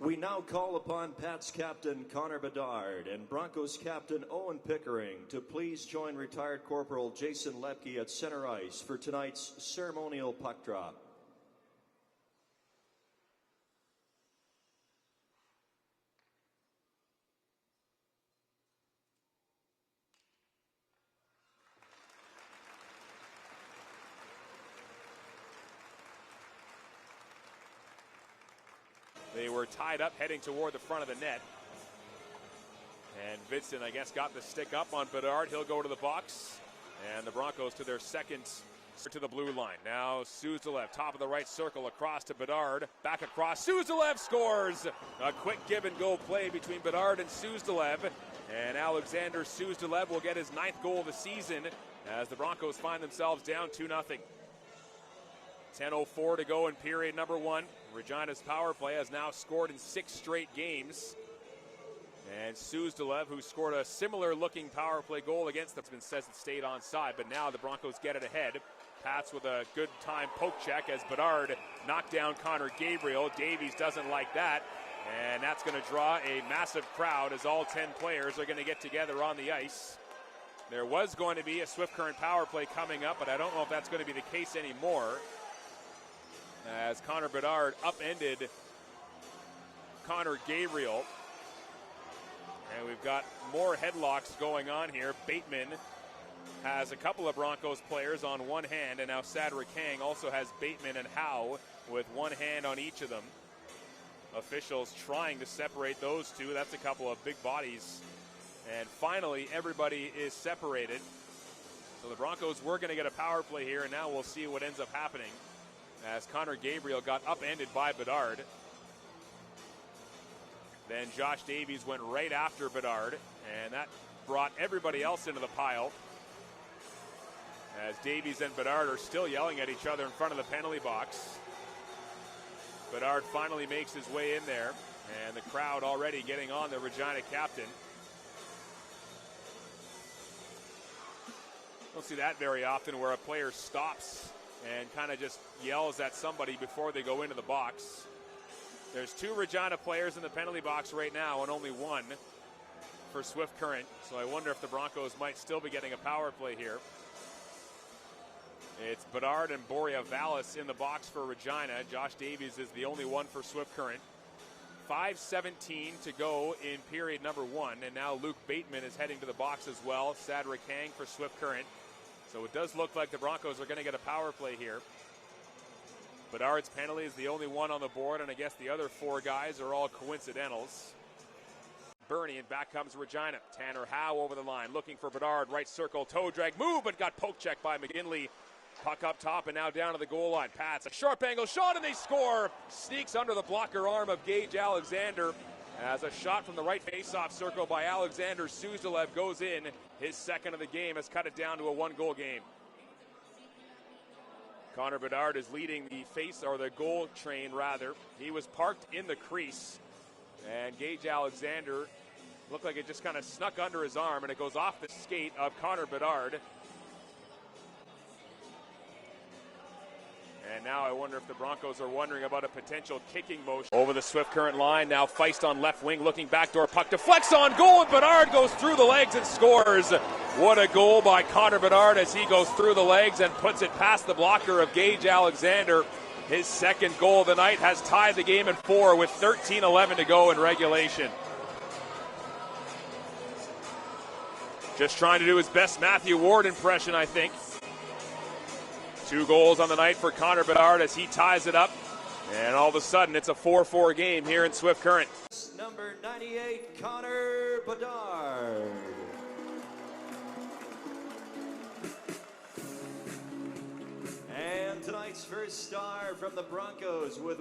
We now call upon Pats captain Connor Bedard and Broncos captain Owen Pickering to please join retired Corporal Jason Lepke at center ice for tonight's ceremonial puck drop. They were tied up heading toward the front of the net. And Vincent, I guess, got the stick up on Bedard. He'll go to the box. And the Broncos to their second to the blue line. Now Suzdalev, top of the right circle, across to Bedard. Back across, Suzdalev scores! A quick give and go play between Bedard and Suzdalev. And Alexander Suzdalev will get his 9th goal of the season as the Broncos find themselves down 2-0. 10:04 to go in period number 1. Regina's power play has now scored in 6 straight games. And Suzdalev, who scored a similar looking power play goal against them, says it stayed onside, but now the Broncos get it ahead. Pats with a good time poke check as Bedard knocked down Connor Gabriel. Davies doesn't like that, and that's going to draw a massive crowd as all 10 players are going to get together on the ice. There was going to be a Swift Current power play coming up, but I don't know if that's going to be the case anymore, as Connor Bedard upended Connor Gabriel. And we've got more headlocks going on here. Bateman has a couple of Broncos players on one hand, and now Sadrick Kang also has Bateman and Howe with one hand on each of them. Officials trying to separate those two. That's a couple of big bodies. And finally, everybody is separated. So the Broncos were going to get a power play here, and now we'll see what ends up happening as Connor Gabriel got upended by Bedard. Then Josh Davies went right after Bedard, and that brought everybody else into the pile, as Davies and Bedard are still yelling at each other in front of the penalty box. Bedard finally makes his way in there, and the crowd already getting on the Regina captain. Don't see that very often, where a player stops and kind of just yells at somebody before they go into the box. There's 2 Regina players in the penalty box right now and only 1 for Swift Current. So I wonder if the Broncos might still be getting a power play here. It's Bedard and Boria Vallis in the box for Regina. Josh Davies is the only one for Swift Current. 5:17 to go in period number 1. And now Luke Bateman is heading to the box as well. Sadrick Kang for Swift Current. So it does look like the Broncos are going to get a power play here. Bedard's penalty is the only one on the board, and I guess the other 4 guys are all coincidentals. Bernie, and back comes Regina. Tanner Howe over the line, looking for Bedard. Right circle, toe drag, move, but got poke checked by McGinley. Puck up top and now down to the goal line. Pats, a sharp angle shot, and they score. Sneaks under the blocker arm of Gage Alexander, as a shot from the right face-off circle by Alexander Suzdalev goes in. His 2nd of the game has cut it down to a 1-goal game. Connor Bedard is leading the goal train rather. He was parked in the crease, and Gage Alexander looked like it just kind of snuck under his arm, and it goes off the skate of Connor Bedard. And now I wonder if the Broncos are wondering about a potential kicking motion. Over the Swift Current line, now Feist on left wing, looking backdoor, puck deflects on goal, and Bedard goes through the legs and scores. What a goal by Connor Bedard as he goes through the legs and puts it past the blocker of Gage Alexander. His 2nd goal of the night has tied the game at 4 with 13:11 to go in regulation. Just trying to do his best Matthew Ward impression, I think. 2 goals on the night for Connor Bedard as he ties it up. And all of a sudden, it's a 4-4 game here in Swift Current. Number 98, Connor Bedard. And tonight's first star from the Broncos with